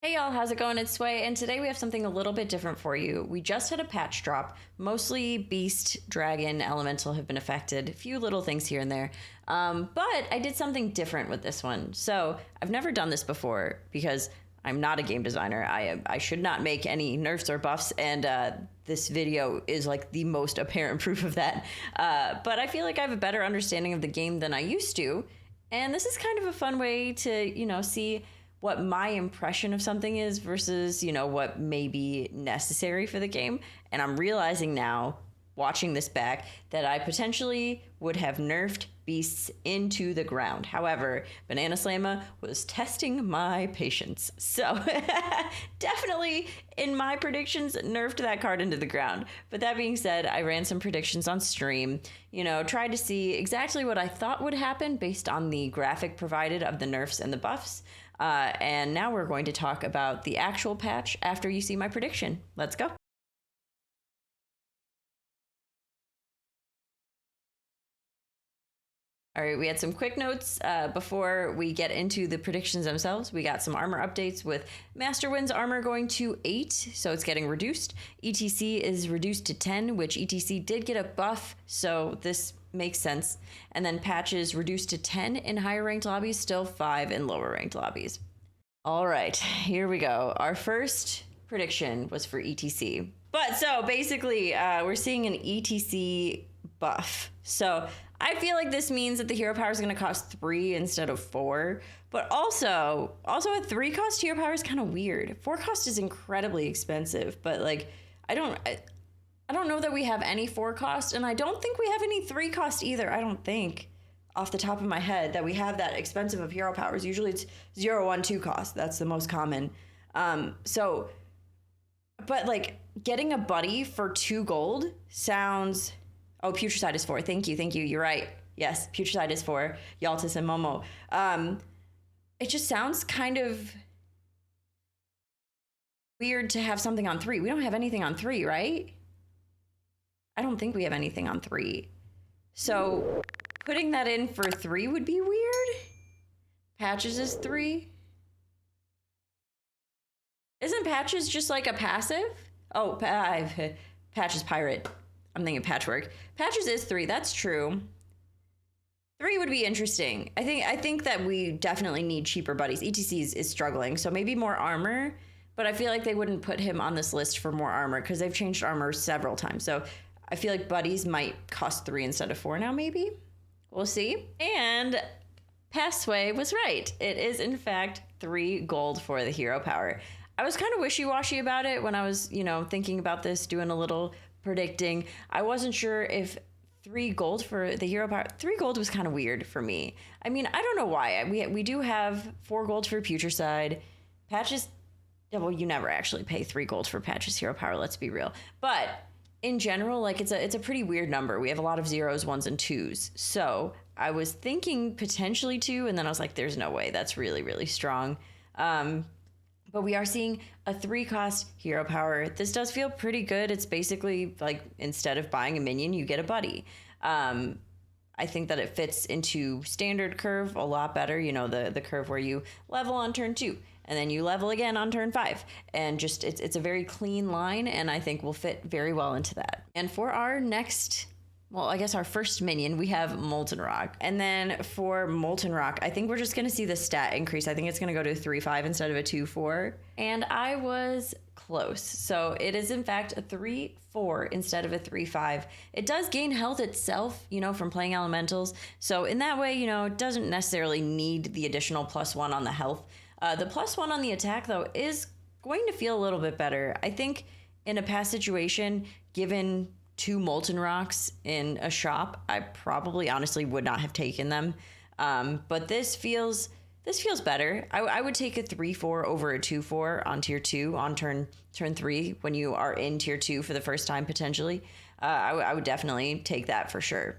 Hey y'all, how's it going? It's Sway, and today we have something a little bit different for you. We just had a patch drop. Mostly Beast, Dragon, Elemental have been affected. A few little things here and there. But I did something different with this one. So I've never done this before because I'm not a game designer. I should not make any nerfs or buffs, and this video is like the most apparent proof of that. But I feel like I have a better understanding of the game than I used to. And this is kind of a fun way to, see what my impression of something is versus, what may be necessary for the game. And I'm realizing now, watching this back, that I potentially would have nerfed beasts into the ground. However, Banana Slamma was testing my patience. So definitely in my predictions, nerfed that card into the ground. But that being said, I ran some predictions on stream, tried to see exactly what I thought would happen based on the graphic provided of the nerfs and the buffs. And now we're going to talk about the actual patch after you see my prediction. Let's go. All right, we had some quick notes before we get into the predictions themselves. We got some armor updates with Master Wind's armor going to 8, so it's getting reduced. ETC is reduced to 10, which ETC did get a buff, so this makes sense. And then patches reduced to 10 in higher ranked lobbies, still 5 in lower ranked lobbies. All right, here we go. Our first prediction was for ETC. But so basically, we're seeing an ETC buff. So I feel like this means that the hero power is going to cost 3 instead of 4. But also a 3 cost hero power is kind of weird. 4 cost is incredibly expensive, but like I don't know that we have any 4 cost, and I don't think we have any 3 cost either. I don't think, off the top of my head, that we have that expensive of hero powers. Usually it's 0, 1, 2 cost. That's the most common. But like getting a buddy for 2 gold sounds. Oh, Putricide is 4. Thank you. You're right. Yes, Putricide is 4. Yaltis and Momo. It just sounds kind of weird to have something on 3. We don't have anything on 3, right? I don't think we have anything on 3. So putting that in for 3 would be weird. Patches is 3. Isn't Patches just like a passive? Oh, Patches Pirate. I'm thinking Patchwork. Patches is 3. That's true. 3 would be interesting. I think that we definitely need cheaper buddies. ETC is struggling, so maybe more armor. But I feel like they wouldn't put him on this list for more armor because they've changed armor several times. So I feel like buddies might cost 3 instead of 4 now, maybe. We'll see. And Passway was right. It is, in fact, 3 gold for the hero power. I was kind of wishy-washy about it when I was, thinking about this, doing a little predicting. I wasn't sure if 3 gold for the hero power. 3 gold was kind of weird for me. I mean, I don't know why. We do have 4 gold for Putricide. Patches, well, you never actually pay 3 gold for Patches hero power, let's be real. But in general, like it's a pretty weird number. We have a lot of 0s, 1s, and 2s. So I was thinking potentially 2, and then I was like, there's no way. That's really, really strong. But we are seeing a 3 cost hero power. This does feel pretty good. It's basically like instead of buying a minion, you get a buddy. I think that it fits into standard curve a lot better. The curve where you level on turn 2 and then you level again on turn 5. And just it's a very clean line, and I think will fit very well into that. And for our next, well, I guess our first minion, we have Molten Rock. And then for Molten Rock, I think we're just going to see the stat increase. I think it's going to go to a 3-5 instead of a 2-4. And I was close. So it is, in fact, a 3-4 instead of a 3-5. It does gain health itself, from playing elementals. So in that way, it doesn't necessarily need the additional +1 on the health. The +1 on the attack, though, is going to feel a little bit better. I think in a past situation, given 2 Molten Rocks in a shop, I probably honestly would not have taken them. But this feels better. I would take a 3-4 over a 2-4 on tier 2 on turn 3 when you are in tier 2 for the first time potentially. I would definitely take that for sure.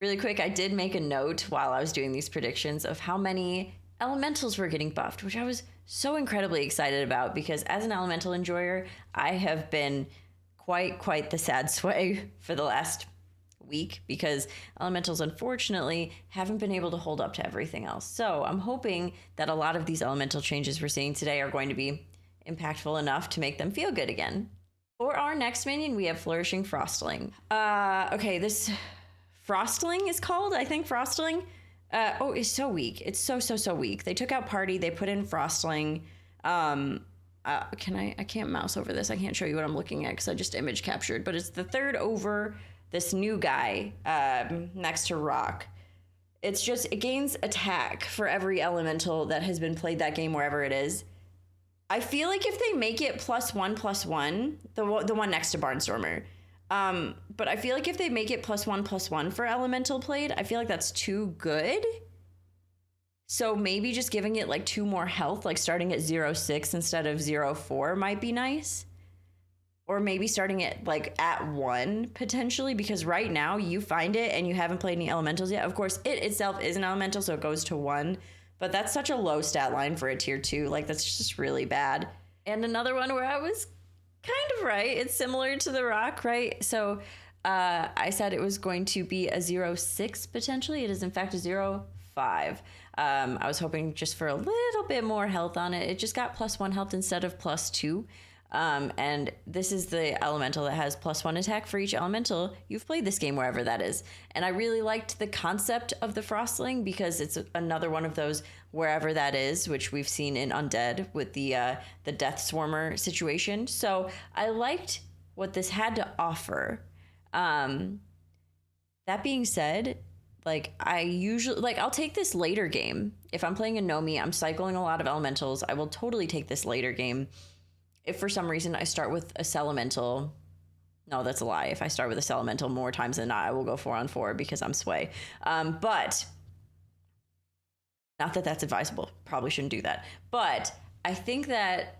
Really quick, I did make a note while I was doing these predictions of how many elementals were getting buffed, which I was so incredibly excited about because as an elemental enjoyer, I have been quite the sad Sway for the last week because elementals unfortunately haven't been able to hold up to everything else. So I'm hoping that a lot of these elemental changes we're seeing today are going to be impactful enough to make them feel good again. For our next minion, we have Flourishing Frostling. Okay, this Frostling is called, I think, Frostling. It's so weak. It's so weak. They took out Party, they put in Frostling. I can't mouse over this. I can't show you what I'm looking at because I just image captured, but it's the third over this new guy next to Rock. It's just, it gains attack for every elemental that has been played that game wherever it is. I feel like if they make it +1/+1, the one next to Barnstormer, but I feel like if they make it +1/+1 for elemental played, I feel like that's too good. So maybe just giving it like 2 more health, like starting at 0.6 instead of 0.4 might be nice. Or maybe starting it like at 1 potentially, because right now you find it and you haven't played any elementals yet. Of course, it itself is an elemental, so it goes to 1. But that's such a low stat line for a tier 2. Like, that's just really bad. And another one where I was kind of right. It's similar to the Rock, right? So I said it was going to be a 0.6 potentially. It is in fact a 0.5. I was hoping just for a little bit more health on it. It just got +1 health instead of +2. And this is the elemental that has +1 attack for each elemental you've played this game, wherever that is. And I really liked the concept of the Frostling because it's another one of those wherever that is, which we've seen in Undead with the Death Swarmer situation. So I liked what this had to offer. That being said, like, I usually, like, I'll take this later game. If I'm playing a Nomi, I'm cycling a lot of elementals, I will totally take this later game. If for some reason I start with a Celemental, no, that's a lie. If I start with a Celemental more times than not, I will go 4-on-4 because I'm Sway. But not that that's advisable. Probably shouldn't do that. But I think that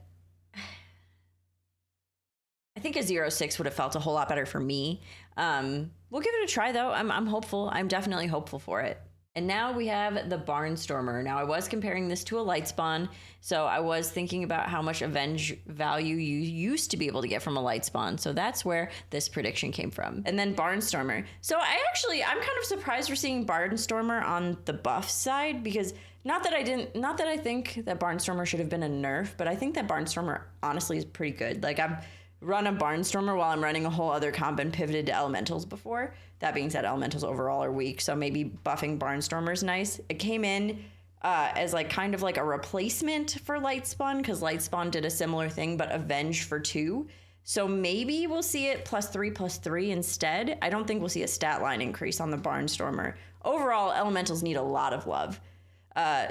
a 0.6 would have felt a whole lot better for me. We'll give it a try though. I'm hopeful. I'm definitely hopeful for it. And now we have the Barnstormer. Now I was comparing this to a light spawn, so I was thinking about how much avenge value you used to be able to get from a light spawn. So that's where this prediction came from. And then Barnstormer. So I'm kind of surprised we're seeing Barnstormer on the buff side, because not that I think that Barnstormer should have been a nerf, but I think that Barnstormer honestly is pretty good. Like, I've run a Barnstormer while I'm running a whole other comp and pivoted to elementals before. That being said, elementals overall are weak, so maybe buffing Barnstormer is nice. It came in as like kind of like a replacement for Lightspawn, because Lightspawn did a similar thing, but Avenge for 2. So maybe we'll see it +3/+3 instead. I don't think we'll see a stat line increase on the Barnstormer. Overall, elementals need a lot of love.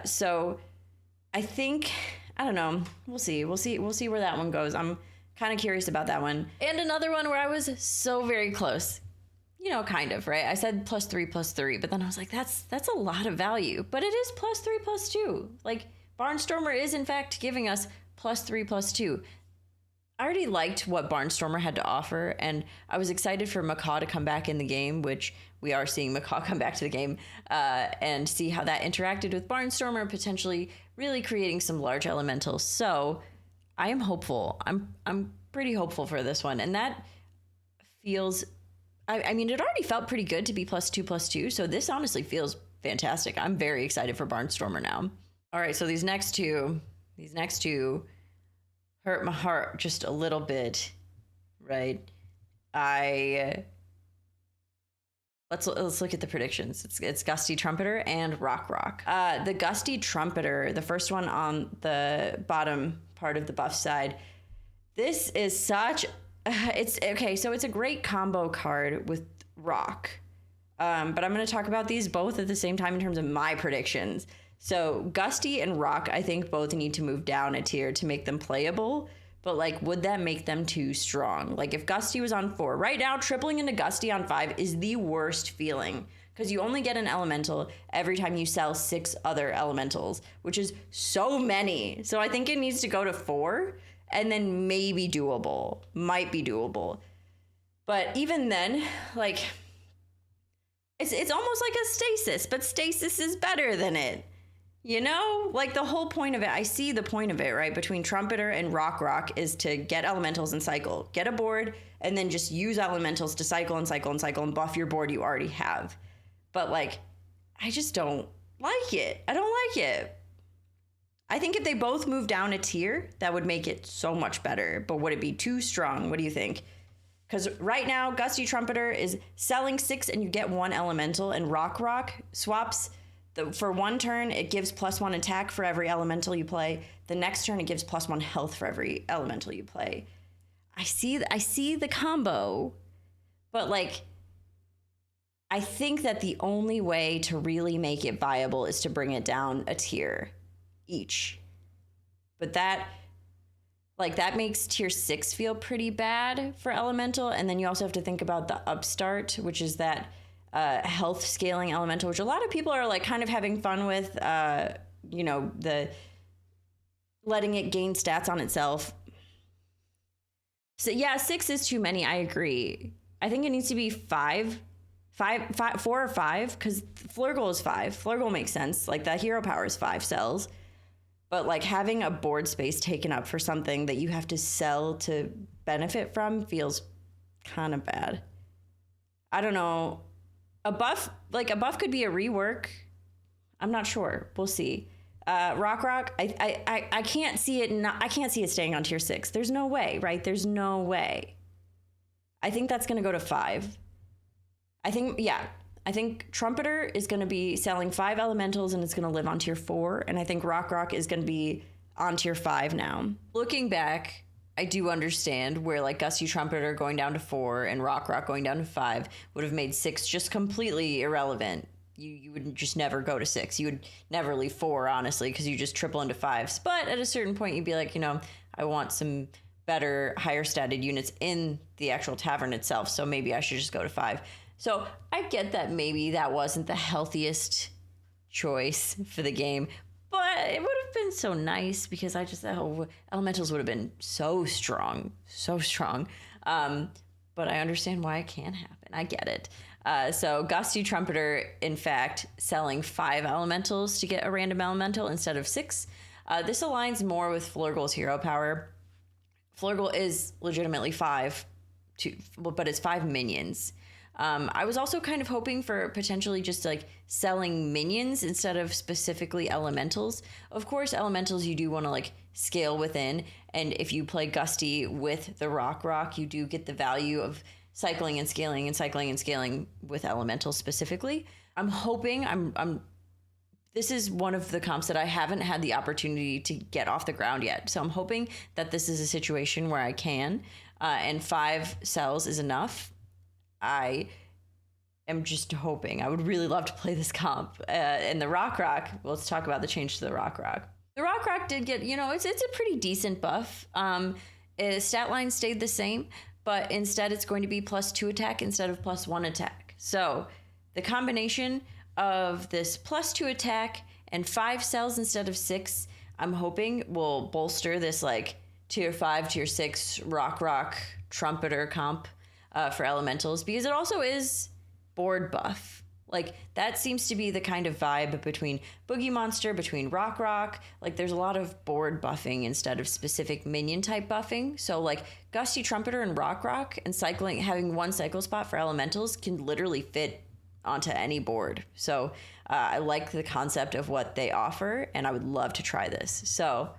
So I think, I don't know. We'll see where that one goes. I'm kind of curious about that one. And another one where I was so very close. You know, kind of, right? I said +3/+3, but then I was like, that's a lot of value. But it is +3/+2. Like, Barnstormer is in fact giving us +3/+2. I already liked what Barnstormer had to offer, and I was excited for Macaw to come back in the game, which we are seeing Macaw come back to the game, and see how that interacted with Barnstormer, potentially really creating some large elementals. So I am hopeful. I'm pretty hopeful for this one, and that feels, I mean, it already felt pretty good to be +2/+2, so this honestly feels fantastic. I'm very excited for Barnstormer now. All right, so these next two hurt my heart just a little bit, right? Let's look at the predictions. It's Gusty, Trumpeter, and Rock. The Gusty Trumpeter, the first one on the bottom part of the buff side, this is such, it's okay, so it's a great combo card with Rock, but I'm going to talk about these both at the same time in terms of my predictions. So Gusty and Rock, I think both need to move down a tier to make them playable, but like, would that make them too strong? Like, if Gusty was on 4 right now, tripling into Gusty on 5 is the worst feeling, because you only get an elemental every time you sell 6 other elementals, which is so many. So I think it needs to go to 4, and then maybe doable, might be doable. But even then, like, it's almost like a stasis, but stasis is better than it. You know, like the whole point of it, I see the point of it, right? Between Trumpeter and Rock is to get elementals and cycle. Get a board and then just use elementals to cycle and cycle and cycle and buff your board you already have. But like, I just don't like it. I don't like it. I think if they both move down a tier, that would make it so much better. But would it be too strong? What do you think? Because right now, Gusty Trumpeter is selling 6 and you get 1 elemental, and Rock swaps for 1 turn, it gives +1 attack for every elemental you play. The next turn, it gives +1 health for every elemental you play. I see the combo, but like, I think that the only way to really make it viable is to bring it down a tier each. But that makes tier 6 feel pretty bad for elemental. And then you also have to think about the upstart, which is that health scaling elemental, which a lot of people are like kind of having fun with, you know, the letting it gain stats on itself. So yeah, 6 is too many. I agree. I think it needs to be 4 or 5, because Flurgle is 5. Flurgle makes sense. Like, the hero power is 5 cells. But like, having a board space taken up for something that you have to sell to benefit from feels kind of bad. I don't know. A buff could be a rework. I'm not sure. We'll see. Rock, I can't see it. I can't see it staying on tier 6. There's no way, right? There's no way. I think that's going to go to 5. I think Trumpeter is going to be selling 5 elementals and it's going to live on tier 4. And I think Rock is going to be on tier 5 now. Looking back, I do understand where like Gusty Trumpeter going down to 4 and Rock going down to 5 would have made 6 just completely irrelevant. You would just never go to 6. You would never leave 4, honestly, because you just triple into 5s. But at a certain point, you'd be like, you know, I want some better, higher statted units in the actual tavern itself. So maybe I should just go to 5. So I get that maybe that wasn't the healthiest choice for the game, but it would have been so nice because elementals would have been so strong. But I understand why it can happen. I get it. So Gusty Trumpeter, in fact, selling 5 elementals to get a random elemental instead of 6. This aligns more with Flurgle's hero power. Flurgle is legitimately 5, but it's 5 minions. I was also kind of hoping for potentially just like selling minions instead of specifically elementals. Of course, elementals you do want to like scale within. And if you play Gusty with the Rock, you do get the value of cycling and scaling and cycling and scaling with elementals specifically. I'm hoping this is one of the comps that I haven't had the opportunity to get off the ground yet. So I'm hoping that this is a situation where I can, and 5 cells is enough. I am just hoping. I would really love to play this comp. And the Rock, let's talk about the change to the Rock. The Rock did get, you know, it's a pretty decent buff. Stat line stayed the same, but instead it's going to be +2 attack instead of +1 attack. So the combination of this +2 attack and 5 cells instead of 6, I'm hoping will bolster this like tier 5, tier 6 Rock Trumpeter comp for elementals, because it also is board buff. Like, that seems to be the kind of vibe between Boogie Monster, between Rock. Like, there's a lot of board buffing instead of specific minion type buffing. So like Gusty Trumpeter and Rock and having 1 cycle spot for elementals can literally fit onto any board. So I like the concept of what they offer, and I would love to try this. So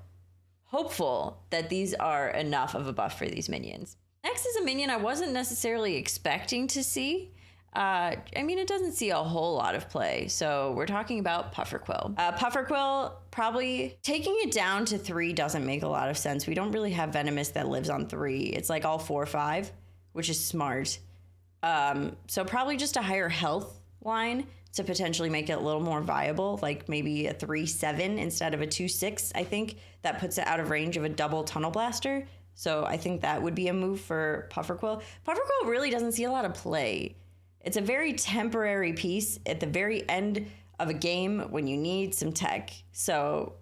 hopeful that these are enough of a buff for these minions. Next is a minion I wasn't necessarily expecting to see. I mean, it doesn't see a whole lot of play. So we're talking about Pufferquil. Pufferquil, probably taking it down to 3 doesn't make a lot of sense. We don't really have Venomous that lives on 3. It's like all 4 or 5, which is smart. So probably just a higher health line to potentially make it a little more viable, like maybe a 3/7 instead of a 2/6. I think that puts it out of range of a double Tunnel Blaster. So I think that would be a move for Pufferquil. Pufferquil really doesn't see a lot of play. It's a very temporary piece at the very end of a game when you need some tech. So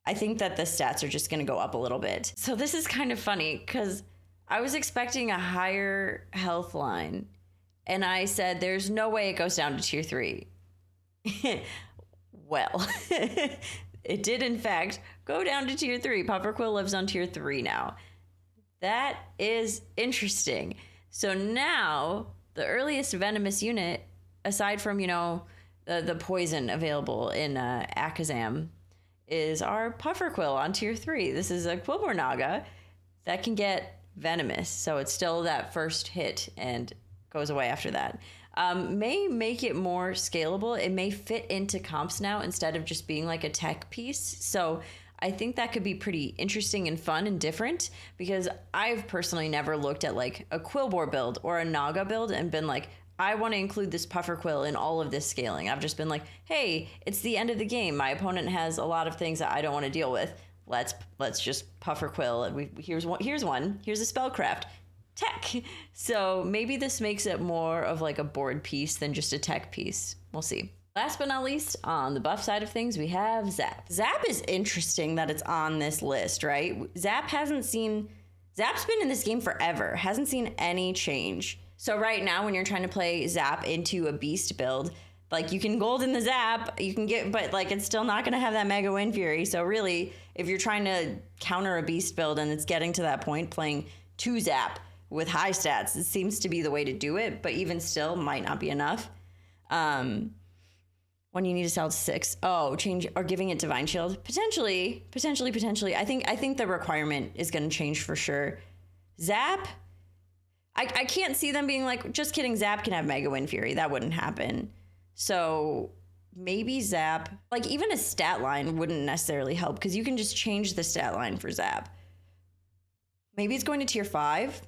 I think that the stats are just going to go up a little bit. So this is kind of funny because I was expecting a higher health line, and I said, there's no way it goes down to tier 3. Well, it did in fact go down to tier 3. Pufferquil lives on tier 3 now. That is interesting. So now the earliest venomous unit, aside from, you know, the poison available in Akazam, is our Pufferquil on tier 3. This is a Quillbore Naga that can get venomous. So it's still that first hit and goes away after that. May make it more scalable. It may fit into comps now instead of just being like a tech piece. So I think that could be pretty interesting and fun and different, because I've personally never looked at like a Quillbore build or a Naga build and been like, I want to include this Pufferquil in all of this scaling. I've just been like, hey, it's the end of the game. My opponent has a lot of things that I don't want to deal with. Let's just Pufferquil. Here's one. Here's a spellcraft. Tech. So maybe this makes it more of like a board piece than just a tech piece. We'll see. Last but not least, on the buff side of things, we have Zapp. Zapp is interesting that it's on this list, right? Zapp's been in this game forever, hasn't seen any change. So right now, when you're trying to play Zapp into a beast build, like you can golden the Zapp, you can get, but like it's still not going to have that Mega Wind Fury. So really, if you're trying to counter a beast build and it's getting to that point, playing 2 Zapp with high stats, it seems to be the way to do it, but even still might not be enough. When you need to sell to 6, change or giving it Divine Shield, potentially. I think the requirement is going to change for sure. Zapp, I can't see them being like, just kidding, Zapp can have Mega Wind Fury. That wouldn't happen. So maybe Zapp, like even a stat line wouldn't necessarily help, because you can just change the stat line for Zapp. Maybe it's going to tier 5.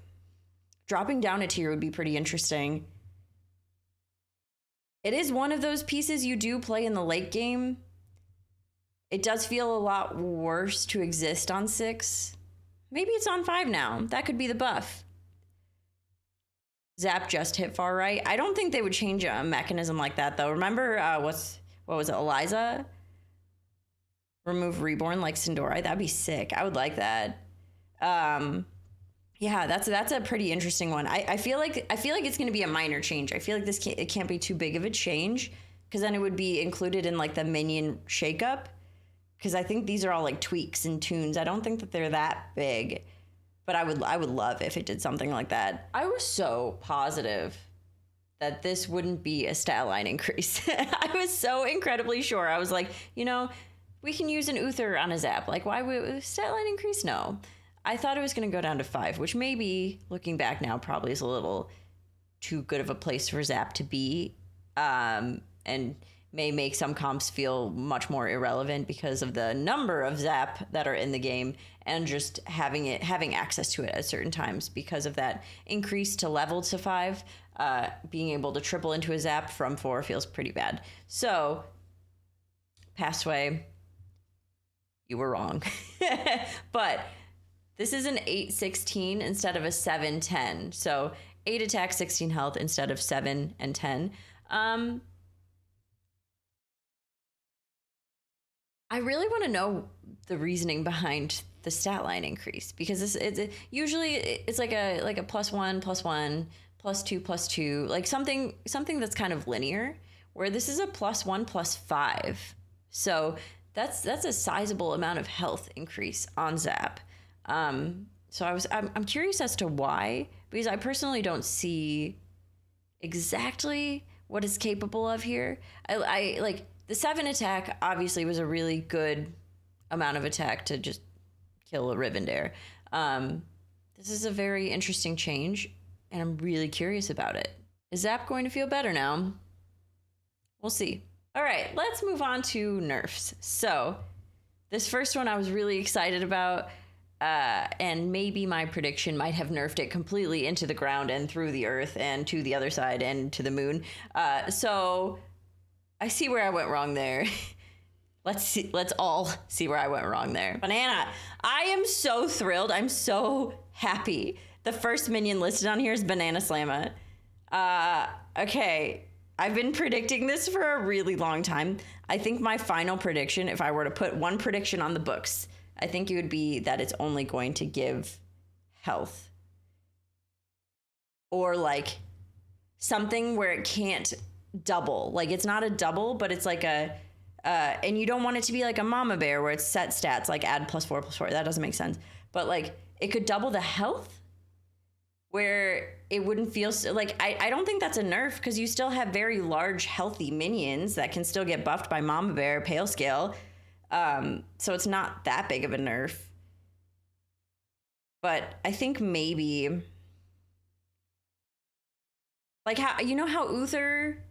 Dropping down a tier would be pretty interesting. It is one of those pieces you do play in the late game. It does feel a lot worse to exist on 6. Maybe it's on 5 now. That could be the buff. Zapp just hit far right. I don't think they would change a mechanism like that, though. Remember, what was it, Eliza? Remove Reborn like Sindora. That'd be sick. I would like that. Yeah, that's a pretty interesting one. I feel like it's going to be a minor change. I feel like it can't be too big of a change, because then it would be included in like the minion shakeup. Because I think these are all like tweaks and tunes. I don't think that they're that big, but I would love if it did something like that. I was so positive that this wouldn't be a stat line increase. I was so incredibly sure. I was like, we can use an Uther on a Zapp. Like, why would a stat line increase? No. I thought it was going to go down to 5, which maybe, looking back now, probably is a little too good of a place for Zapp to be, and may make some comps feel much more irrelevant because of the number of Zapp that are in the game, and just having access to it at certain times because of that increase to level to 5. Being able to triple into a Zapp from 4 feels pretty bad. So, Passway, you were wrong. But this is an 8-16 instead of a 7-10. So 8 attack, 16 health instead of 7 and 10. I really want to know the reasoning behind the stat line increase, because usually it's like a +1, +1, +2, +2, like something that's kind of linear, where this is a +1, +5. So that's a sizable amount of health increase on Zapp. So I'm curious as to why, because I personally don't see exactly what it's capable of here. I like the 7 attack obviously was a really good amount of attack to just kill a Rivendare. This is a very interesting change, and I'm really curious about it. Is Zapp going to feel better now? We'll see. All right, let's move on to nerfs. So this first one I was really excited about. And maybe my prediction might have nerfed it completely into the ground and through the earth and to the other side and to the moon. So I see where I went wrong there. Let's all see where I went wrong there. Banana, I am so thrilled. I'm so happy. The first minion listed on here is Banana Slamma. Okay, I've been predicting this for a really long time. I think my final prediction, if I were to put one prediction on the books, I think it would be that it's only going to give health. Or like something where it can't double. Like it's not a double, but it's like a And you don't want it to be like a mama bear where it's set stats, like add +4/+4. That doesn't make sense. But like it could double the health where it wouldn't feel so, like, I don't think that's a nerf because you still have very large healthy minions that can still get buffed by mama bear, pale scale. So it's not that big of a nerf. But I think maybe like how, you know how Uther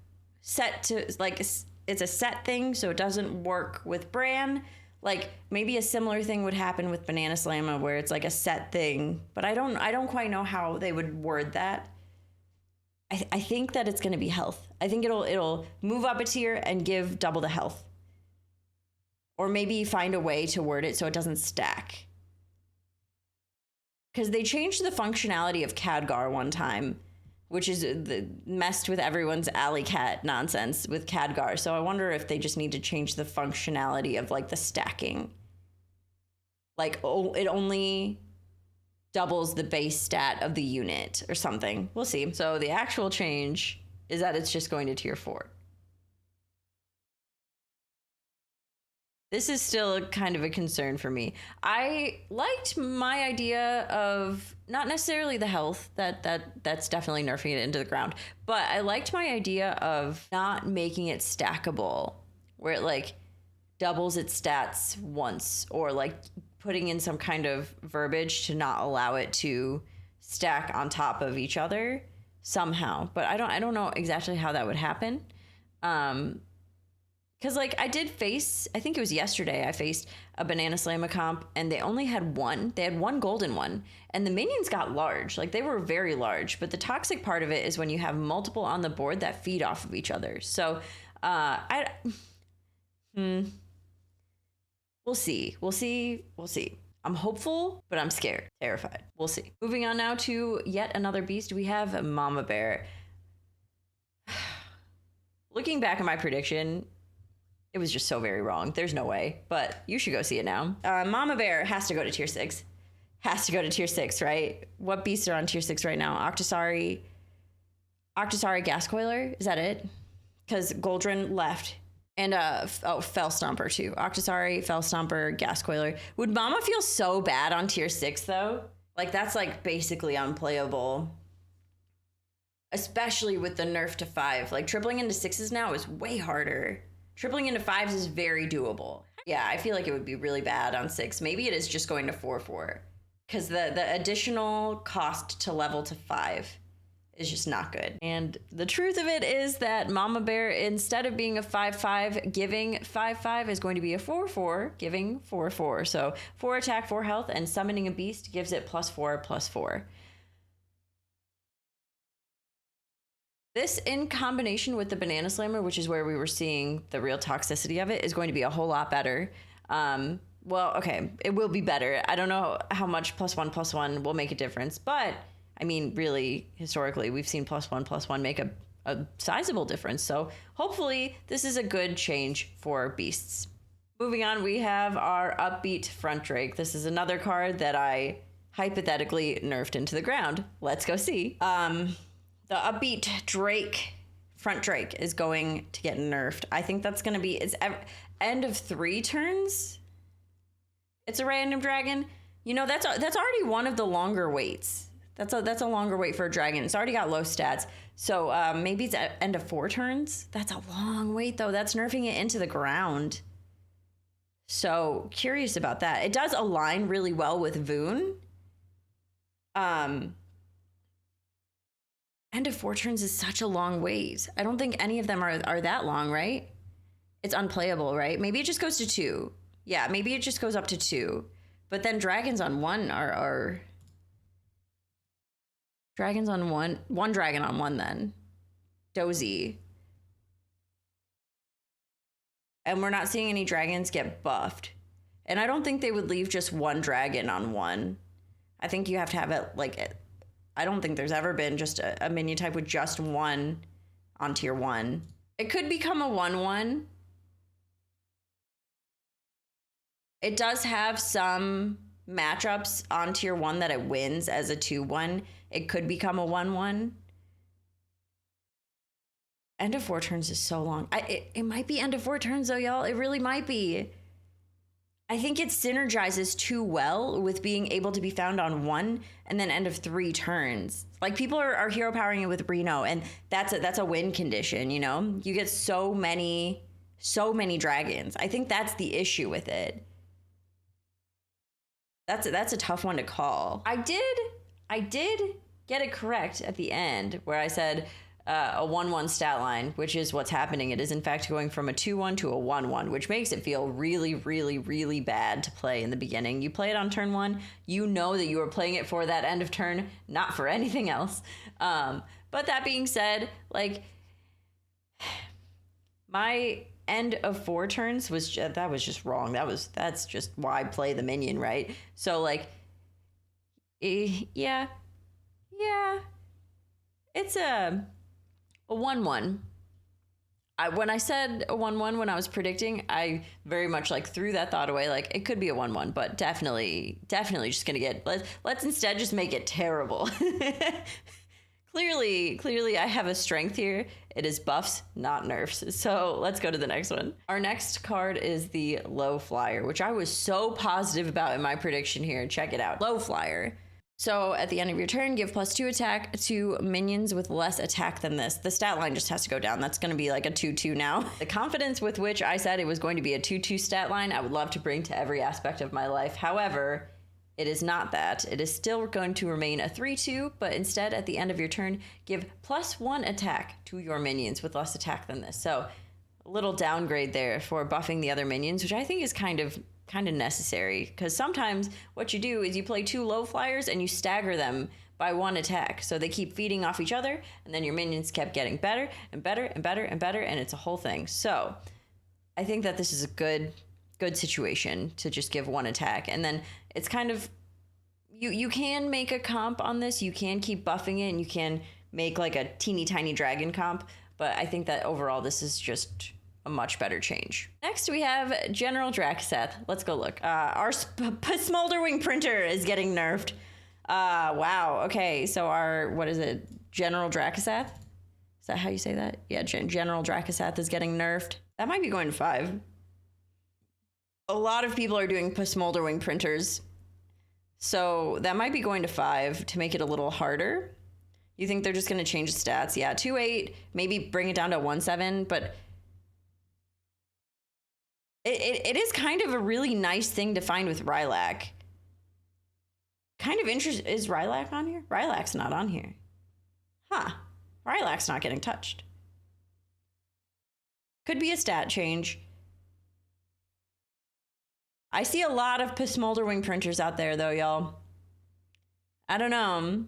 set to like it's a set thing, so it doesn't work with Bran. Like maybe a similar thing would happen with Banana Slamma where it's like a set thing, but I don't quite know how they would word that. I think that it's going to be health. I think it'll move up a tier and give double the health. Or maybe find a way to word it so it doesn't stack. Because they changed the functionality of Khadgar one time, which is messed with everyone's alley cat nonsense with Khadgar. So I wonder if they just need to change the functionality of like the stacking. Like it only doubles the base stat of the unit or something. We'll see. So the actual change is that it's just going to tier 4. This is still kind of a concern for me. I liked my idea of not necessarily the health, that's definitely nerfing it into the ground, but I liked my idea of not making it stackable, where it like doubles its stats once, or like putting in some kind of verbiage to not allow it to stack on top of each other somehow. But I don't know exactly how that would happen. Because, like, I did face, I think it was yesterday, I faced a Banana Slamma comp, and they only had one. They had one golden one, and the minions got large. Like, they were very large. But the toxic part of it is when you have multiple on the board that feed off of each other. So, we'll see. We'll see. We'll see. I'm hopeful, but I'm scared. Terrified. We'll see. Moving on now to yet another beast. We have Mama Bear. Looking back at my prediction, it was just so very wrong. There's no way, but you should go see it now. Mama Bear has to go to tier 6. Has to go to tier 6, right? What beasts are on tier 6 right now? Octosari Gascoiler? Is that it? Because Goldrinn left. And Fell Stomper too. Octosari, Fell Stomper, Gascoiler. Would Mama feel so bad on tier 6 though? Like that's like basically unplayable. Especially with the nerf to 5. Like tripling into 6s now is way harder. Tripling into 5s is very doable. Yeah, I feel like it would be really bad on 6. Maybe it is just going to 4/4. Because the additional cost to level to 5 is just not good. And the truth of it is that Mama Bear, instead of being a 5/5 giving 5/5, is going to be a 4/4 giving 4/4. So 4 attack, 4 health, and summoning a beast gives it +4/+4. This, in combination with the Banana Slammer, which is where we were seeing the real toxicity of it, is going to be a whole lot better. Well, okay, it will be better. I don't know how much +1/+1 will make a difference, but I mean, really, historically, we've seen +1/+1 make a sizable difference. So hopefully this is a good change for beasts. Moving on, we have our Upbeat Frontdrake. This is another card that I hypothetically nerfed into the ground. Let's go see. The Upbeat Frontdrake is going to get nerfed. I think that's going to be, it's end of 3 turns. It's a random dragon. You know, that's already one of the longer waits. That's a longer wait for a dragon. It's already got low stats. So maybe it's at end of 4 turns. That's a long wait though. That's nerfing it into the ground. So curious about that. It does align really well with Voon. End of 4 turns is such a long wait. I don't think any of them are that long, right? It's unplayable, right? Maybe it just goes to 2. Yeah, maybe it just goes up to 2. But then dragons on 1 are dragons on 1 dragon on 1 then. Dozy. And we're not seeing any dragons get buffed. And I don't think they would leave just 1 dragon on 1. I think you have to have it like, I don't think there's ever been just a minion type with just 1 on tier 1. It could become a 1/1. It does have some matchups on tier 1 that it wins as a 2/1. It could become a 1/1. End of 4 turns is so long. It might be end of 4 turns though, y'all. It really might be. I think it synergizes too well with being able to be found on 1 and then end of 3 turns. Like people are hero powering it with Reno, and that's a win condition, you know? You get so many dragons. I think that's the issue with it. That's a tough one to call. I did get it correct at the end where I said a 1/1 stat line, which is what's happening. It is in fact going from a 2/1 to a 1/1, which makes it feel really, really, really bad to play in the beginning. You play it on turn 1, you know that you are playing it for that end of turn, not for anything else. But that being said, like my end of 4 turns was just wrong. That's just why I play the minion, right? So like, yeah, it's a 1/1. When I said a 1/1 when I was predicting, I very much like threw that thought away. Like it could be a 1/1, but definitely just gonna get. Let's instead just make it terrible. Clearly, I have a strength here. It is buffs, not nerfs. So let's go to the next one. Our next card is the Low-flier, which I was so positive about in my prediction here. Check it out. Low-flier. So at the end of your turn, give +2 attack to minions with less attack than this. The stat line just has to go down. That's going to be like a 2/2 now. The confidence with which I said it was going to be a 2/2 stat line, I would love to bring to every aspect of my life. However, it is not that. It is still going to remain a 3/2, but instead at the end of your turn, give +1 attack to your minions with less attack than this. So a little downgrade there for buffing the other minions, which I think is kind of necessary, because sometimes what you do is you play 2 Low-fliers and you stagger them by 1 attack. So they keep feeding off each other, and then your minions kept getting better and better and better and better, and it's a whole thing. So I think that this is a good situation to just give 1 attack. And then it's kind of, you can make a comp on this. You can keep buffing it, and you can make like a teeny tiny dragon comp. But I think that overall this is just a much better change. Next we have General Drakkisath. Let's go look. Our Smolderwing printer is getting nerfed. Wow. Okay, so our, what is it? General Drakkisath? Is that how you say that? Yeah, General Drakkisath is getting nerfed. That might be going to 5. A lot of people are doing Smolderwing printers, so that might be going to 5 to make it a little harder. You think they're just going to change the stats? Yeah, 2/8, maybe bring it down to 1/7, but it is kind of a really nice thing to find with Rylak. Kind of interesting. Is Rylak on here? Rylak's not on here. Huh. Rylak's not getting touched. Could be a stat change. I see a lot of Smolderwing printers out there, though, y'all. I don't know.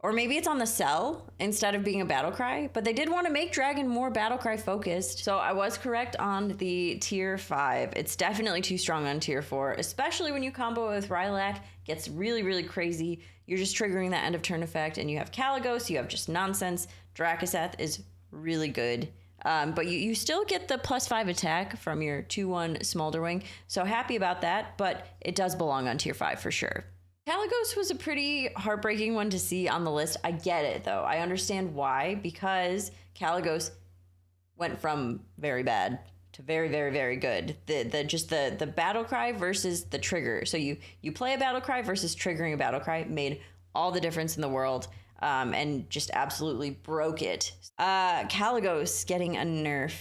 Or maybe it's on the cell instead of being a battle cry, but they did want to make Dragon more battle cry focused. So I was correct on the tier 5. It's definitely too strong on tier 4, especially when you combo with Rylak. Gets really, really crazy. You're just triggering that end of turn effect, and you have Kalecgos, you have just nonsense. Drakkisath is really good. But you still get the +5 attack from your 2/1 Smolderwing. So happy about that, but it does belong on tier 5 for sure. Kalecgos was a pretty heartbreaking one to see on the list. I get it though. I understand why, because Kalecgos went from very bad to very, very, very good. The battle cry versus the trigger. So you play a battle cry versus triggering a battle cry made all the difference in the world. And just absolutely broke it. Kalecgos getting a nerf.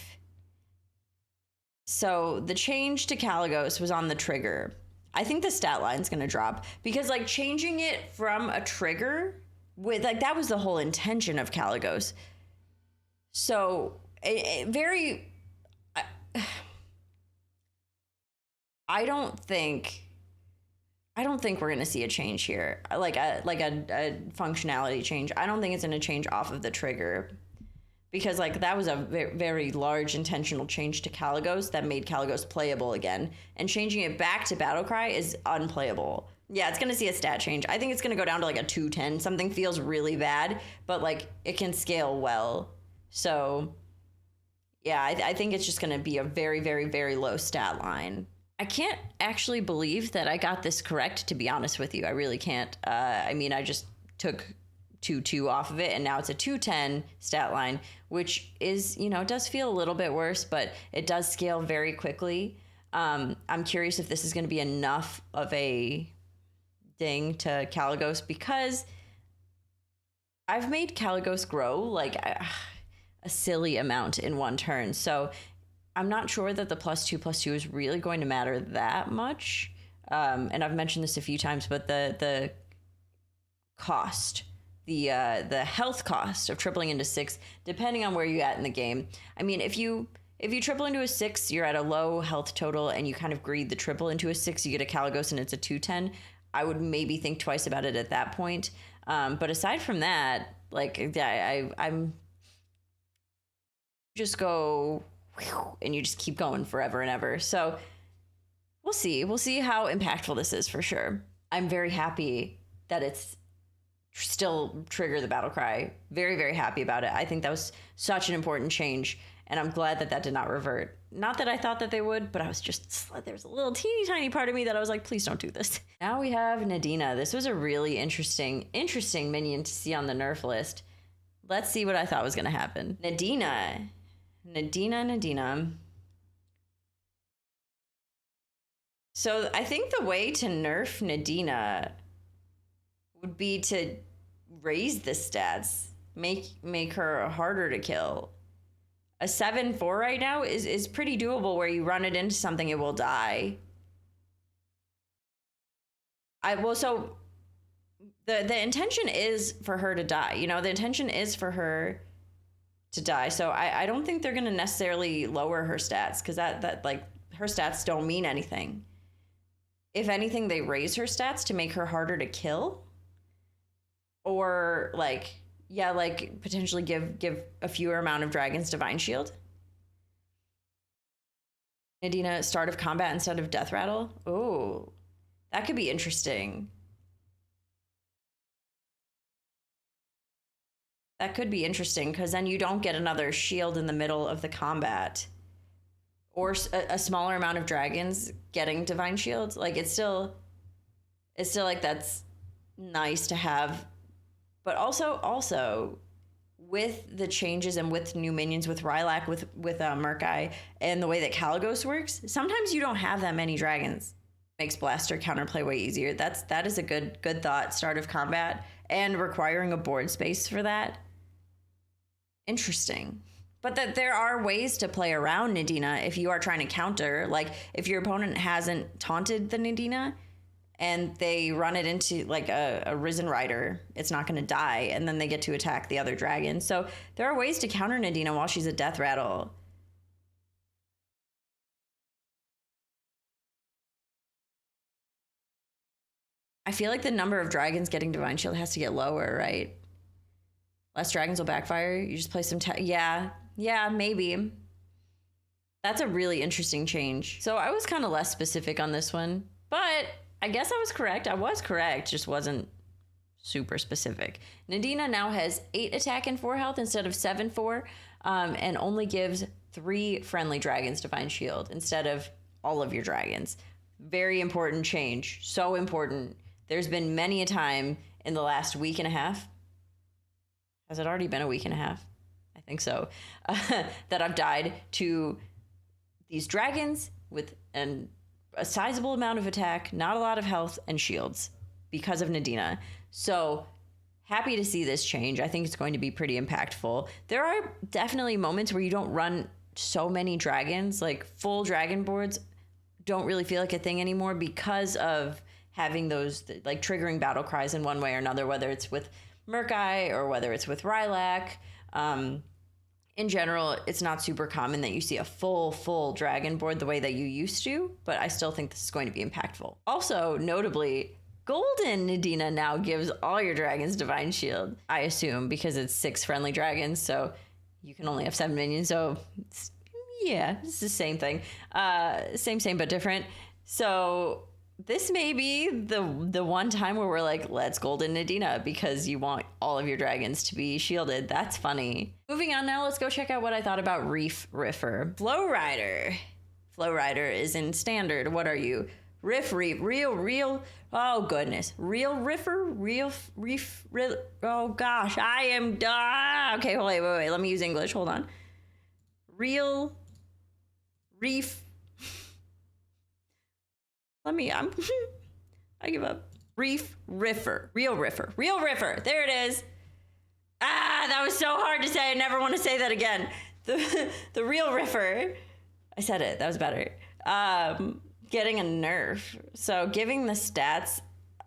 So the change to Kalecgos was on the trigger. I think the stat line's gonna drop, because like changing it from a trigger with like, that was the whole intention of Kalecgos. So I don't think we're going to see a change here, like a functionality change. I don't think it's going to change off of the trigger, because like that was a very large intentional change to Kalecgos that made Kalecgos playable again, and changing it back to Battlecry is unplayable. Yeah, it's going to see a stat change. I think it's going to go down to like a 210. Something feels really bad, but like it can scale well. So yeah, I think it's just going to be a very, very, very low stat line. I can't actually believe that I got this correct, to be honest with you. I really can't. I mean, I just took 2/2 off of it, and now it's a 2/10 stat line, which is, you know, it does feel a little bit worse, but it does scale very quickly. I'm curious if this is going to be enough of a ding to Kalecgos, because I've made Kalecgos grow like a silly amount in one turn. So I'm not sure that the +2/+2 is really going to matter that much. And I've mentioned this a few times, but the cost, the health cost of tripling into 6, depending on where you're at in the game. I mean, if you triple into a 6, you're at a low health total, and you kind of greed the triple into a 6, you get a Kalecgos and it's a 2/10. I would maybe think twice about it at that point. But aside from that, like, I'm just go and you just keep going forever and ever. So we'll see. We'll see how impactful this is for sure. I'm very happy that it's still trigger the battle cry. Very, very happy about it. I think that was such an important change, and I'm glad that that did not revert. Not that I thought that they would, but I was just, there's a little teeny tiny part of me that I was like, please don't do this. Now we have Nadina. This was a really interesting minion to see on the nerf list. Let's see what I thought was going to happen. Nadina. So I think the way to nerf Nadina would be to raise the stats, make her harder to kill. A 7/4 right now is pretty doable, where you run it into something, it will die. So the intention is for her to die. You know, the intention is for her to die. So I don't think they're gonna necessarily lower her stats, because that like, her stats don't mean anything. If anything, they raise her stats to make her harder to kill. Or like, yeah, like potentially give a fewer amount of dragons Divine Shield. Nadina, start of combat instead of Death Rattle. Oh, that could be interesting. That could be interesting, because then you don't get another shield in the middle of the combat, or a smaller amount of dragons getting Divine Shields. Like, it's still like, that's nice to have. But also with the changes and with new minions, with Rylak, with Murkai, and the way that Kalecgos works, sometimes you don't have that many dragons. Makes blaster counterplay way easier. That is a good thought. Start of combat and requiring a board space for that. Interesting. But that there are ways to play around Nadina if you are trying to counter. Like, if your opponent hasn't taunted the Nadina and they run it into like a Risen Rider, it's not going to die, and then they get to attack the other dragon. So there are ways to counter Nadina while she's a Death Rattle. I feel like the number of dragons getting Divine Shield has to get lower, right? Less dragons will backfire. You just play some... Yeah, maybe. That's a really interesting change. So I was kind of less specific on this one, but I guess I was correct. I was correct, just wasn't super specific. Nadina now has 8 attack and 4 health instead of 7/4, and only gives 3 friendly dragons Divine Shield instead of all of your dragons. Very important change. So important. There's been many a time in the last week and a half. Has it already been a week and a half? I think so. That I've died to these dragons with a sizable amount of attack, not a lot of health, and shields because of Nadina. So happy to see this change. I think it's going to be pretty impactful. There are definitely moments where you don't run so many dragons, like full dragon boards don't really feel like a thing anymore because of having those like triggering battle cries in one way or another, whether it's with Murkai or whether it's with Rylak. In general, it's not super common that you see a full dragon board the way that you used to, but I still think this is going to be impactful. Also, notably, Golden Nadina now gives all your dragons Divine Shield, I assume, because it's 6 friendly dragons, so you can only have 7 minions, so yeah, it's the same thing. Same, but different. So this may be the one time where we're like, let's Golden Nadina, because you want all of your dragons to be shielded. That's funny. Moving on now, let's go check out what I thought about Reef Riffer. Flow Rider is in standard. What are you? real, oh goodness. Real Riffer, oh gosh, I am, okay, wait, let me use English, hold on. Real Reef, I give up. Reef Riffer, Real Riffer, there it is. That was so hard to say, I never want to say that again. The Real Riffer, I said it, that was better. Getting a nerf. So giving the stats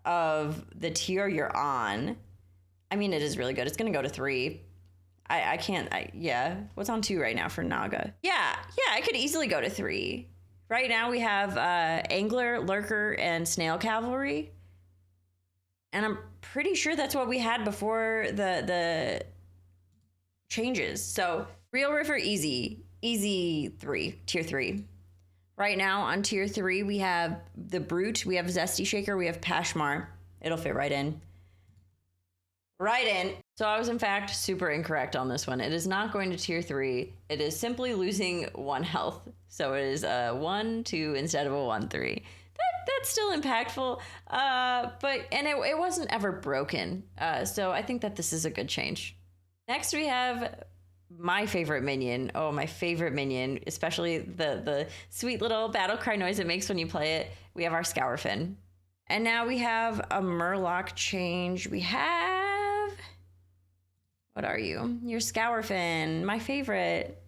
of the tier you're on, I mean, it is really good. It's going to go to 3. Yeah. What's on 2 right now for Naga? Yeah, I could easily go to 3. Right now we have Angler, Lurker, and Snail Cavalry. And I'm pretty sure that's what we had before the changes. So Real Riffer, easy 3, tier 3. Right now on tier 3, we have the Brute, we have Zesty Shaker, we have Pashmar. It'll fit right in. So I was in fact super incorrect on this one. It is not going to tier 3. It is simply losing 1 health. So it is a 1-2 instead of a 1-3. That's still impactful, but it wasn't ever broken. So I think that this is a good change. Next we have my favorite minion. Oh, my favorite minion, especially the sweet little battle cry noise it makes when you play it. We have our Scourfin. And now we have a Murloc change. We have, what are you? Your Scourfin, my favorite.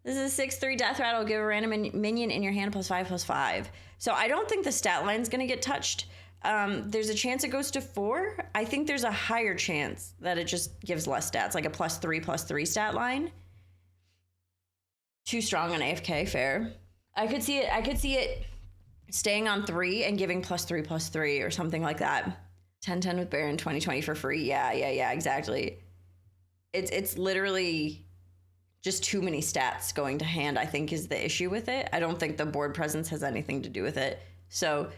This is a 6/3 death rattle. Give a random minion in your hand +5/+5. So I don't think the stat line's gonna get touched. There's a chance it goes to 4. I think there's a higher chance that it just gives less stats, like a +3/+3 stat line. Too strong on AFK, fair. I could see it staying on 3 and giving +3/+3 or something like that. 10/10 with Baron 20/20 for free. Yeah, exactly. It's literally just too many stats going to hand, I think, is the issue with it. I don't think the board presence has anything to do with it. So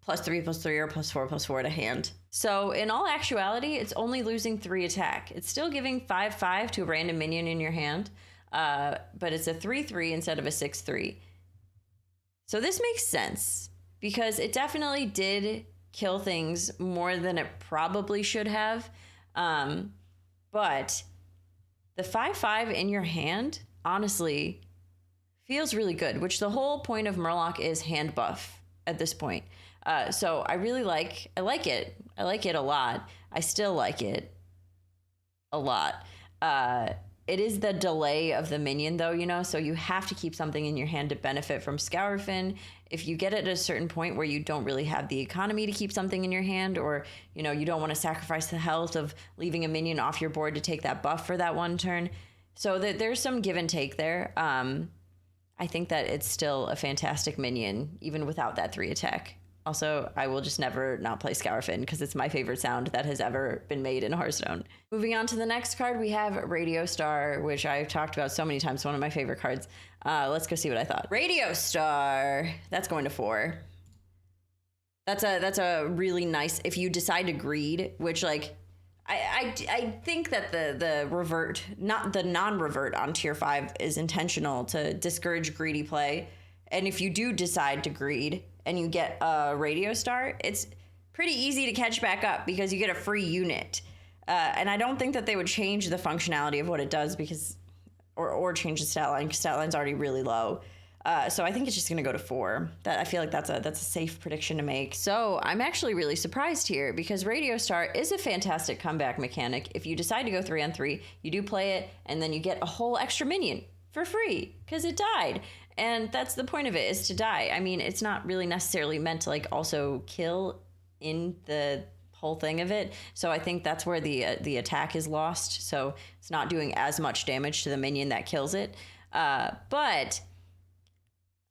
+3/+3 or +4/+4 to hand. So in all actuality, it's only losing 3 attack. It's still giving 5/5 to a random minion in your hand, but it's a 3/3 instead of a 6/3. So this makes sense because it definitely did kill things more than it probably should have. But the 5/5 in your hand, honestly, feels really good, which the whole point of Murloc is hand buff at this point. So I really like it. I like it a lot. I still like it a lot. It is the delay of the minion though, you know, so you have to keep something in your hand to benefit from Scourfin. If you get it at a certain point where you don't really have the economy to keep something in your hand, or, you know, you don't want to sacrifice the health of leaving a minion off your board to take that buff for that one turn. So there's some give and take there. I think that it's still a fantastic minion, even without that 3 attack. Also, I will just never not play Scourfin because it's my favorite sound that has ever been made in Hearthstone. Moving on to the next card, we have Radio Star, which I've talked about so many times, one of my favorite cards. Let's go see what I thought. Radio Star, that's going to 4. That's a really nice, if you decide to greed, which like, I think that the revert, not the non-revert on tier 5 is intentional to discourage greedy play. And if you do decide to greed and you get a Radio Star, it's pretty easy to catch back up because you get a free unit. And I don't think that they would change the functionality of what it does because, or change the stat line because stat line's already really low. So I think it's just going to go to 4. That I feel like that's a safe prediction to make. So I'm actually really surprised here because Radio Star is a fantastic comeback mechanic. If you decide to go 3-on-3, you do play it and then you get a whole extra minion for free because it died. And that's the point of it, is to die. I mean, it's not really necessarily meant to like also kill in the whole thing of it. So I think that's where the attack is lost. So it's not doing as much damage to the minion that kills it. But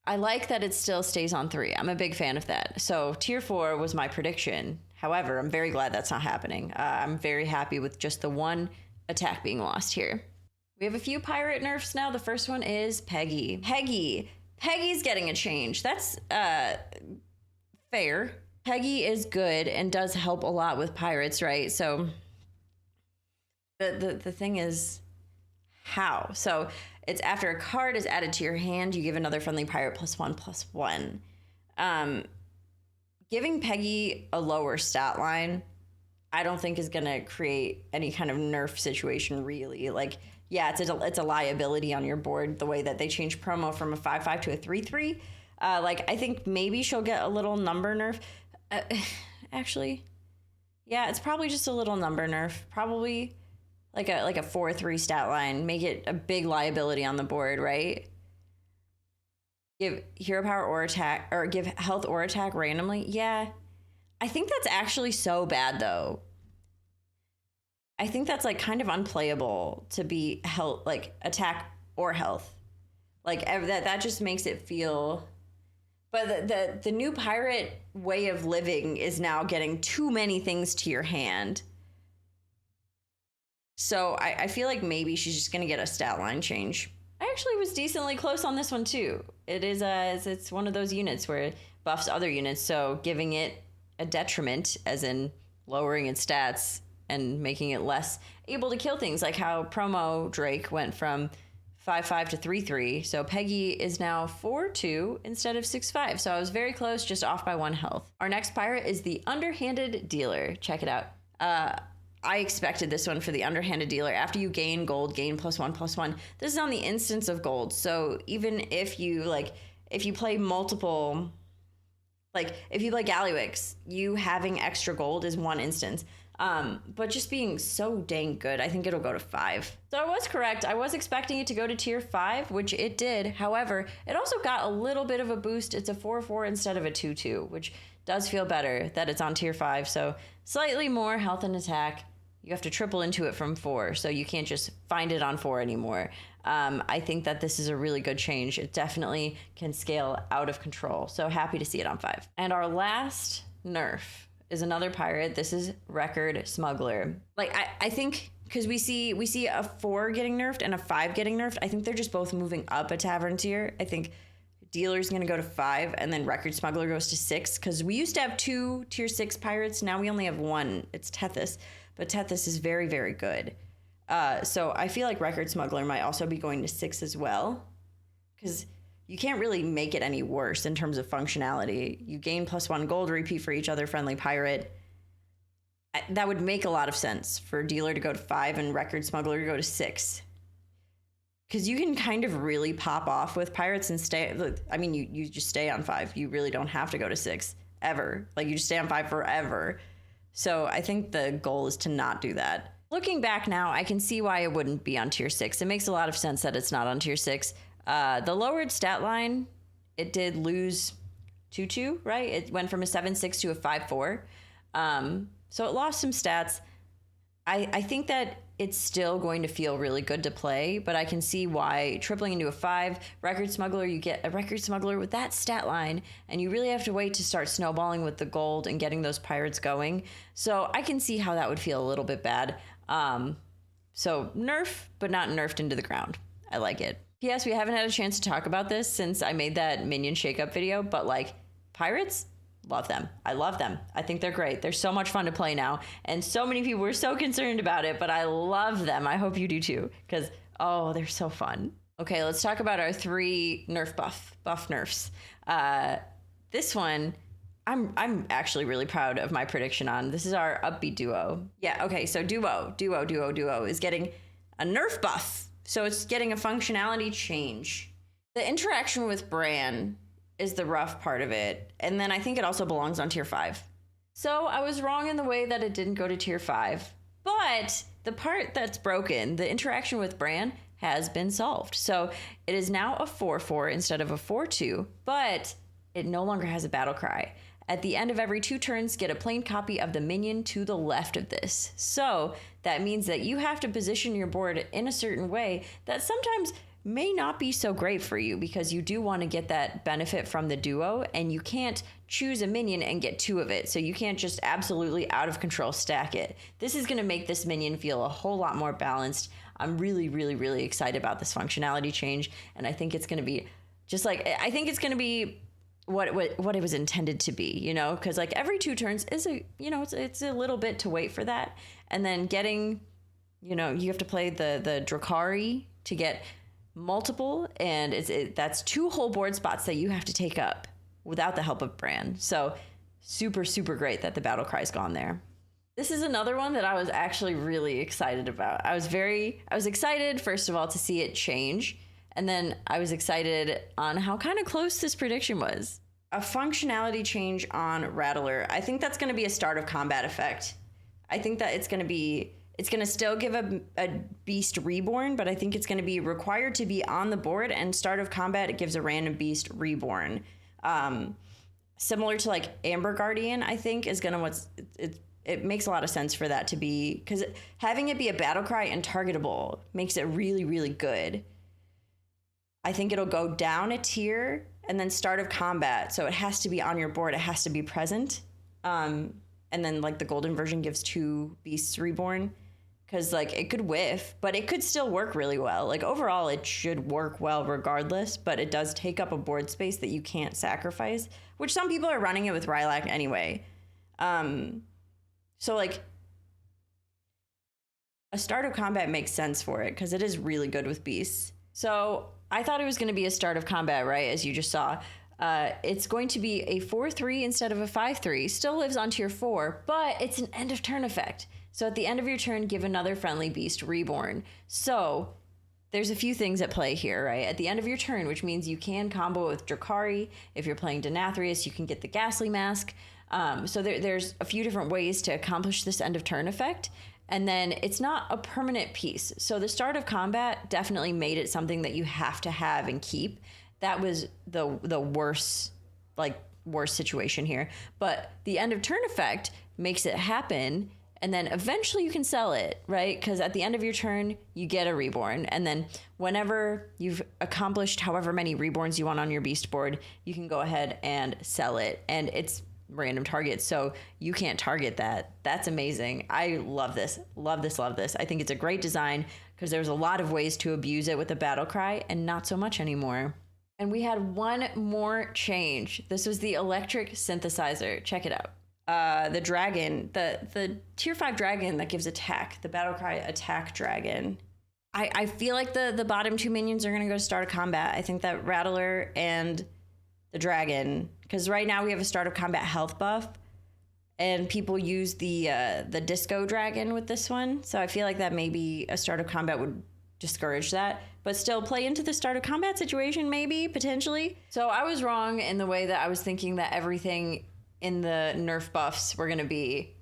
I like that it still stays on 3. I'm a big fan of that. So tier 4 was my prediction. However, I'm very glad that's not happening. I'm very happy with just the 1 attack being lost here. We have a few pirate nerfs now. The first one is Peggy. Peggy's getting a change. That's fair. Peggy is good and does help a lot with pirates, right? So the thing is how? So it's after a card is added to your hand, you give another friendly pirate +1/+1. giving Peggy a lower stat line, I don't think is going to create any kind of nerf situation, really. Like, yeah, it's a liability on your board, the way that they changed promo from a 5/5 to a 3/3. Like, I think maybe she'll get a little number nerf. Actually, yeah, it's probably just a little number nerf. Probably like a 4/3 stat line. Make it a big liability on the board, right? Give hero power or attack, or give health or attack randomly. Yeah. I think that's actually so bad, though. I think that's like kind of unplayable to be health, like attack or health. Like that just makes it feel. But the new pirate way of living is now getting too many things to your hand. So I feel like maybe she's just gonna get a stat line change. I actually was decently close on this one too. It's one of those units where it buffs other units, so giving it a detriment, as in lowering its stats and making it less able to kill things, like how promo Drake went from 5/5 to 3/3. So Peggy is now 4/2 instead of 6/5. So I was very close, just off by 1 health. Our next pirate is the Underhanded Dealer. Check it out. I expected this one for the Underhanded Dealer. After you gain gold, gain +1/+1. This is on the instance of gold. So even if you play multiple, like if you play Kalecgos, you having extra gold is 1 instance. But just being so dang good, I think it'll go to 5. So I was correct. I was expecting it to go to tier 5, which it did. However, it also got a little bit of a boost. It's a 4/4 instead of a 2/2, which does feel better that it's on tier 5. So slightly more health and attack. You have to triple into it from 4, so you can't just find it on 4 anymore. I think that this is a really good change. It definitely can scale out of control. So happy to see it on 5. And our last nerf is another pirate. This is Record Smuggler. Like, I think because we see a 4 getting nerfed and a 5 getting nerfed. I think they're just both moving up a tavern tier. I think Dealer's gonna go to 5, and then Record Smuggler goes to 6, because we used to have 2 tier 6 pirates. Now we only have 1. It's Tethys, but Tethys is very, very good. So I feel like Record Smuggler might also be going to 6 as well, because you can't really make it any worse in terms of functionality. You gain +1 gold repeat for each other friendly pirate. That would make a lot of sense for Dealer to go to 5 and Record Smuggler to go to 6. Because you can kind of really pop off with pirates and stay. I mean, you just stay on 5. You really don't have to go to 6 ever. Like, you just stay on 5 forever. So I think the goal is to not do that. Looking back now, I can see why it wouldn't be on tier 6. It makes a lot of sense that it's not on tier 6. The lowered stat line, it did lose 2/2, right? It went from a 7/6 to a 5/4. So it lost some stats. I think that it's still going to feel really good to play, but I can see why tripling into a 5 Record Smuggler, you get a Record Smuggler with that stat line, and you really have to wait to start snowballing with the gold and getting those pirates going. So I can see how that would feel a little bit bad. So nerf, but not nerfed into the ground. I like it. P.S. We haven't had a chance to talk about this since I made that minion shakeup video, but like, pirates, love them. I love them. I think they're great. They're so much fun to play now, and so many people were so concerned about it, but I love them. I hope you do too, because, oh, they're so fun. Okay, let's talk about our 3 nerf buff nerfs. This one, I'm actually really proud of my prediction on. This is our Upbeat Duo. Yeah, okay, so Duo is getting a nerf buff. So it's getting a functionality change. The interaction with Bran is the rough part of it. And then I think it also belongs on tier 5. So I was wrong in the way that it didn't go to tier 5. But the part that's broken, the interaction with Bran, has been solved. So it is now a 4/4 instead of a 4/2, but it no longer has a battle cry. At the end of every 2 turns, get a plain copy of the minion to the left of this. So that means that you have to position your board in a certain way that sometimes may not be so great for you, because you do want to get that benefit from the duo, and you can't choose a minion and get 2 of it. So you can't just absolutely out of control stack it. This is going to make this minion feel a whole lot more balanced. I'm really, really, really excited about this functionality change, and I think it's going to be just like, I think it's going to be what it was intended to be, you know, because like every 2 turns is a, you know, it's a little bit to wait for that, and then getting, you know, you have to play the Drukhari to get multiple, and that's 2 whole board spots that you have to take up without the help of Bran. So super, super great that the battle cry's gone there. This is another one that I was actually really excited about. I was excited, first of all, to see it change. And then I was excited on how kind of close this prediction was. A functionality change on Rattler. I think that's going to be a start of combat effect. I think that it's going to still give a beast reborn, but I think it's going to be required to be on the board, and start of combat, it gives a random beast reborn. Similar to like Amber Guardian, I think is going to it makes a lot of sense for that to be, because having it be a battle cry and targetable makes it really, really good. I think it'll go down a tier and then start of combat. So it has to be on your board. It has to be present. And then like the golden version gives 2 beasts reborn, because like it could whiff, but it could still work really well. Like overall, it should work well regardless, but it does take up a board space that you can't sacrifice, which some people are running it with Rylak anyway. So like a start of combat makes sense for it because it is really good with beasts. So I thought it was going to be a start of combat, right? As you just saw. It's going to be a 4/3 instead of a 5/3. Still lives on tier 4, but it's an end of turn effect. So at the end of your turn, give another friendly beast reborn. So there's a few things at play here, right? At the end of your turn, which means you can combo with Drukhari. If you're playing Denathrius, you can get the Ghastly Mask. So there's a few different ways to accomplish this end of turn effect. And then it's not a permanent piece. So the start of combat definitely made it something that you have to have and keep. That was the worst situation here. But the end of turn effect makes it happen, and then eventually you can sell it, right? Because at the end of your turn, you get a reborn. And then whenever you've accomplished however many reborns you want on your beast board, you can go ahead and sell it. And it's random targets, so you can't target that. That's amazing. I love this. Love this, love this. I think it's a great design because there's a lot of ways to abuse it with the battle cry and not so much anymore. And we had one more change. This was the electric synthesizer. Check it out. The dragon, the tier 5 dragon that gives attack, the battle cry attack dragon. I feel like the bottom 2 minions are going to go to start of combat. I think that Rattler and the dragon, because right now we have a start of combat health buff, and people use the disco dragon with this one. So I feel like that maybe a start of combat would discourage that, but still play into the start of combat situation, maybe, potentially. So I was wrong in the way that I was thinking that everything in the nerf buffs were going to be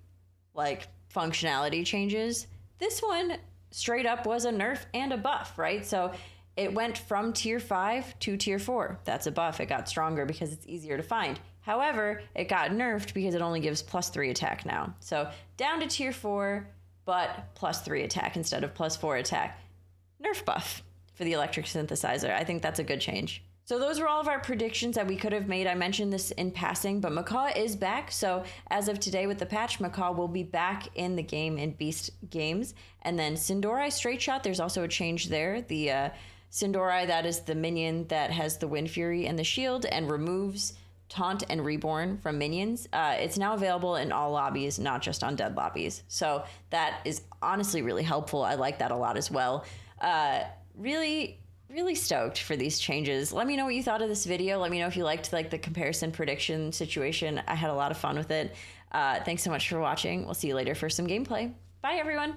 like functionality changes. This one straight up was a nerf and a buff, right? So it went from tier 5 to tier 4. That's a buff. It got stronger because it's easier to find. However, it got nerfed because it only gives +3 attack now. So down to tier 4, but +3 attack instead of +4 attack. Nerf buff for the electric synthesizer. I think that's a good change. So those were all of our predictions that we could have made. I mentioned this in passing, but Macaw is back. So as of today with the patch, Macaw will be back in the game in Beast games. And then Sindorai Straight Shot, there's also a change there. The Sindorai, that is the minion that has the Wind Fury and the shield and removes Taunt and Reborn from minions. It's now available in all lobbies, not just on dead lobbies. So that is honestly really helpful. I like that a lot as well. Really stoked for these changes. Let me know what you thought of this video. Let me know if you liked like the comparison prediction situation. I had a lot of fun with it. Thanks so much for watching. We'll see you later for some gameplay. Bye, everyone.